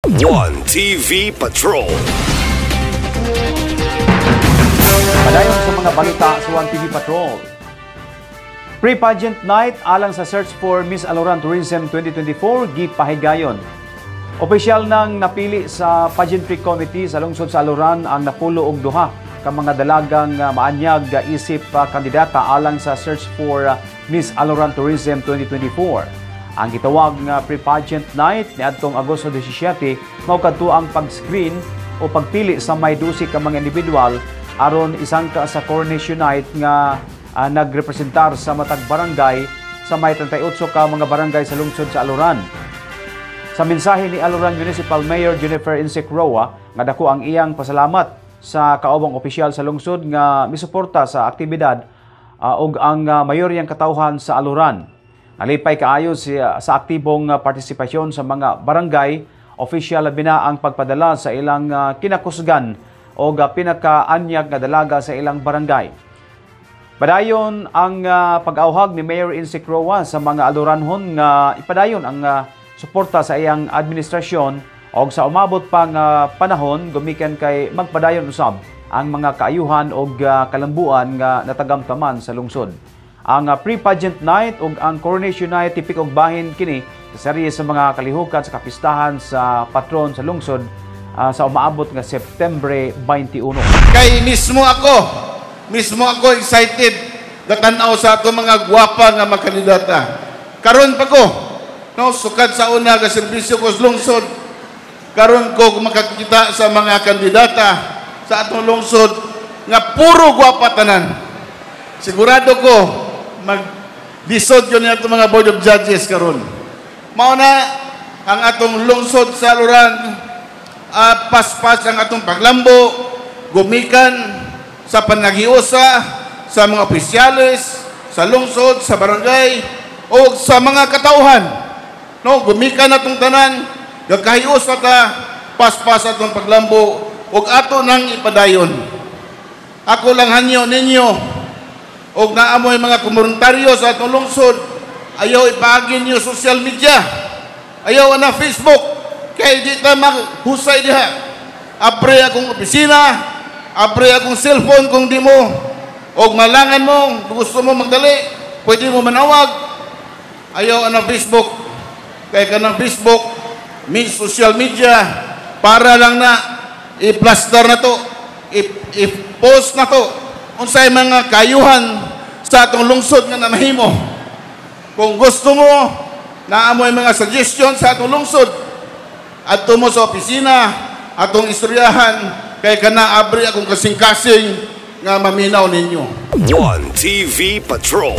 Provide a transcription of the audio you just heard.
One TV Patrol. Padayon sa mga balita sa One TV Patrol. Pre-pageant night alang sa search for Miss Aloran Tourism 2024 gipahigayon. Opisyal nang napili sa pageantry committee sa lungsod sa Aloran ang napulo og duha ka mga dalagang maanyag isip kandidata alang sa search for Miss Aloran Tourism 2024. Ang gitawag nga pre-pageant night niadtong Agosto 17 mao kadto ang pag-screen o pagpili sa may 12 ka mga individual aron isang ka sa coronation night nga nagrepresentar sa matag barangay sa may 38 ka mga barangay sa lungsod sa Aloran. Sa mensahe ni Aloran Municipal Mayor Jennifer Insek Roa nga dako ang iyang pasalamat sa kaubang opisyal sa lungsod nga misuporta sa aktibidad ug ang mayoryang katawhan sa Aloran. Nalipay kaayo sa aktibong partisipasyon sa mga barangay, opisyal bina ang pagpadala sa ilang kinakusgan o pinakaanyag nga dalaga sa ilang barangay. Padayon ang pag-auhag ni Mayor Insek Roa sa mga Aloranhon nga ipadayon ang suporta sa iyang administrasyon o sa umabot pang panahon gumikan kay magpadayon usab ang mga kaayuhan o kalambuan nga natagamtaman sa lungsod. Ang pre-pageant night ug ang coronation night tipik og bahin kini sa serye sa mga kalihukan sa kapistahan sa patron sa lungsod sa umaabot nga September 21. Kay mismo ako excited natanaw sa ato mga gwapa nga makandidata. Karon pa ko no sukad sa una nga serbisyo ko sa lungsod. Karon ko makakita sa mga kandidata sa atong lungsod nga puro gwapa tanan. Sigurado ko mag-disod yun yung mga board of judges karon. Mauna ang atong lungsod sa Aloran, paspas ang atong paglambo, gumikan sa panagiusa sa mga opisyalis, sa lungsod, sa barangay, o sa mga katauhan. No, gumikan atong tanan, gagkahiusa ta, paspas atong paglambo, o ato nang ipadayon. Ako lang hanyo ninyo, og naamoy mga komunitaryo sa atong lungsod, ayaw ipagin niyo social media, ayaw na Facebook, kay di ta maghusay diha. Apre akong opisina, apre akong cellphone kung di mo, og malangan mo, gusto mo magdali, pwede mo manawag. Ayaw na Facebook, kay kanang Facebook, social media, para lang na i-plaster na to, i-post na to, unsay mga kayuhan sa atong lungsod nga namahimo. Kung gusto mo na amoy mga suggestion sa atong lungsod, adto mo sa opisina, atong istoryahan, kay kana abri akong kasing-kasing nga maminaw ninyo. One TV Patrol.